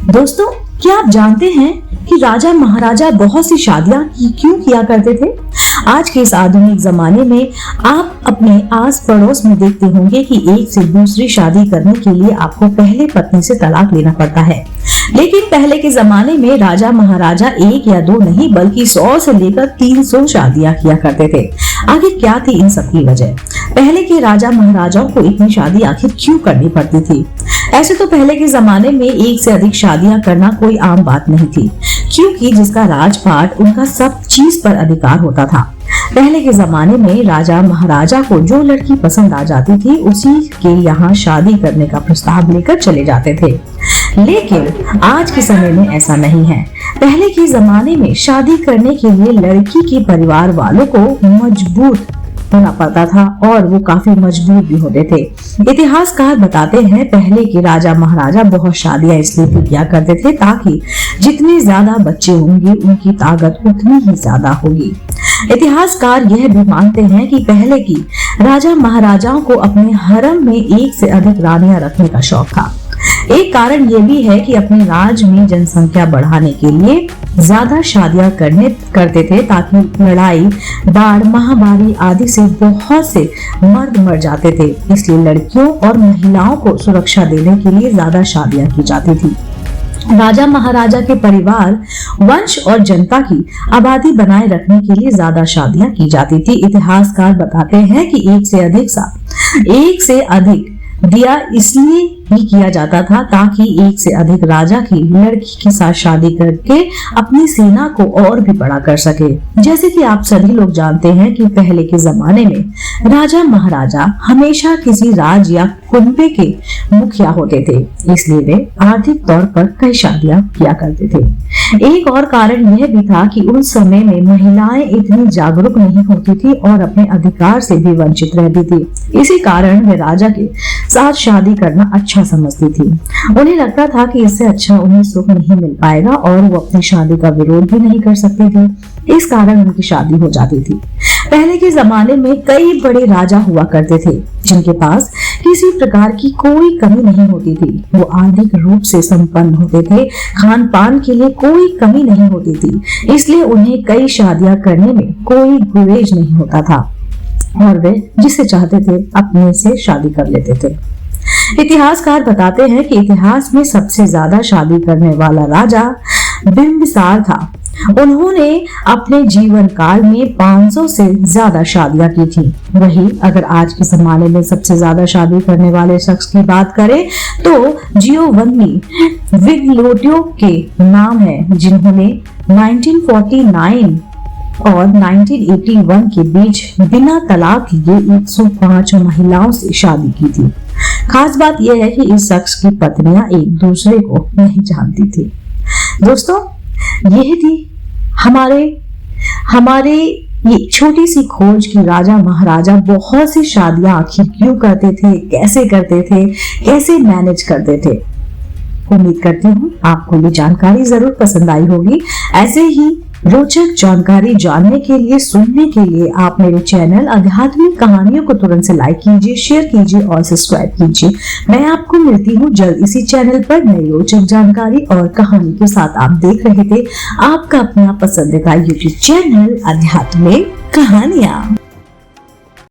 दोस्तों, क्या आप जानते हैं कि राजा महाराजा बहुत सी शादियां क्यों किया करते थे? आज के इस आधुनिक जमाने में आप अपने आस पड़ोस में देखते होंगे कि एक से दूसरी शादी करने के लिए आपको पहले पत्नी से तलाक लेना पड़ता है। लेकिन पहले के जमाने में राजा महाराजा एक या दो नहीं बल्कि 100 से लेकर 300 शादियां किया करते थे। आखिर क्या थी इन सब की वजह? पहले के राजा महाराजाओं को इतनी शादी आखिर क्यों करनी पड़ती थी? ऐसे तो पहले के जमाने में एक से अधिक शादियां करना कोई आम बात नहीं थी, क्योंकि जिसका राजपाट उनका सब चीज पर अधिकार होता था। पहले के जमाने में राजा महाराजा को जो लड़की पसंद आ जाती थी उसी के यहाँ शादी करने का प्रस्ताव लेकर चले जाते थे। लेकिन आज के समय में ऐसा नहीं है। पहले के जमाने में शादी करने के लिए लड़की के परिवार वालों को मजबूत होना पड़ता था और वो काफी मजबूत भी होते थे। इतिहासकार बताते हैं पहले के राजा महाराजा बहुत शादियां इसलिए किया करते थे ताकि जितने ज्यादा बच्चे होंगे उनकी ताकत उतनी ही ज्यादा होगी। इतिहासकार यह भी मानते हैं कि पहले की राजा महाराजाओं को अपने हरम में एक से अधिक रानियां रखने का शौक था। एक कारण ये भी है कि अपने राज में जनसंख्या बढ़ाने के लिए ज्यादा शादियां करते थे ताकि लड़ाई, बाढ़, महामारी आदि से बहुत से मर्द मर जाते थे। इसलिए लड़कियों और महिलाओं को सुरक्षा देने के लिए ज्यादा शादियां की जाती थी। राजा महाराजा के परिवार, वंश और जनता की आबादी बनाए रखने के लिए ज्यादा शादियां की जाती थी। इतिहासकार बताते हैं कि एक से अधिक दिया इसलिए ही किया जाता था ताकि एक से अधिक राजा की लड़की के साथ शादी करके अपनी सेना को और भी बड़ा कर सके। जैसे कि आप सभी लोग जानते हैं कि पहले के जमाने में राजा महाराजा हमेशा किसी राज या कुनबे के मुखिया होते थे, इसलिए वे आर्थिक तौर पर कई शादियां किया करते थे। एक और कारण यह भी था कि उस समय में महिलाएं इतनी जागरूक नहीं होती थी और अपने अधिकार से भी वंचित रहती थी। इसी कारण वे राजा के साथ शादी करना अच्छा समझती थी। उन्हें लगता था कि इससे अच्छा उन्हें सुख नहीं मिल पाएगा और वो अपनी शादी का विरोध भी नहीं कर सकती थी। इस कारण उनकी शादी हो जाती थी। पहले के जमाने में कई बड़े राजा हुआ करते थे जिनके पास किसी प्रकार की कोई कमी नहीं होती थी। वो आर्थिक रूप से संपन्न होते थे, खान पान के लिए कोई कमी नहीं होती थी, इसलिए उन्हें कई शादियां करने में कोई गुरेज नहीं होता था और वे जिसे चाहते थे अपने से शादी कर लेते थे। इतिहासकार बताते हैं कि इतिहास में सबसे ज्यादा शादी करने वाला राजा बिंबिसार था। उन्होंने अपने जीवन काल में 500 से ज्यादा शादियां की थी। वही अगर आज के जमाने में सबसे ज्यादा शादी करने वाले शख्स की बात करें तो जियोवन्नी विग्लोटियो के नाम है, जिन्होंने 1949 और 1981 के बीच बिना तलाक लिए 105 महिलाओं से शादी की थी। खास बात यह है कि इस शख्स की पत्नियां एक दूसरे को नहीं जानती थी। दोस्तों, यह थी हमारे ये छोटी सी खोज की राजा महाराजा बहुत सी शादियां आखिर क्यों करते थे, कैसे मैनेज करते थे। उम्मीद करती हूँ आपको ये जानकारी जरूर पसंद आई होगी। ऐसे ही रोचक जानकारी जानने के लिए, सुनने के लिए आप मेरे चैनल आध्यात्मिक कहानियों को तुरंत से लाइक कीजिए, शेयर कीजिए और सब्सक्राइब कीजिए। मैं आपको मिलती हूँ जल्द इसी चैनल पर नई रोचक जानकारी और कहानी के साथ। आप देख रहे थे आपका अपना पसंदीदा यूट्यूब चैनल आध्यात्मिक कहानियाँ।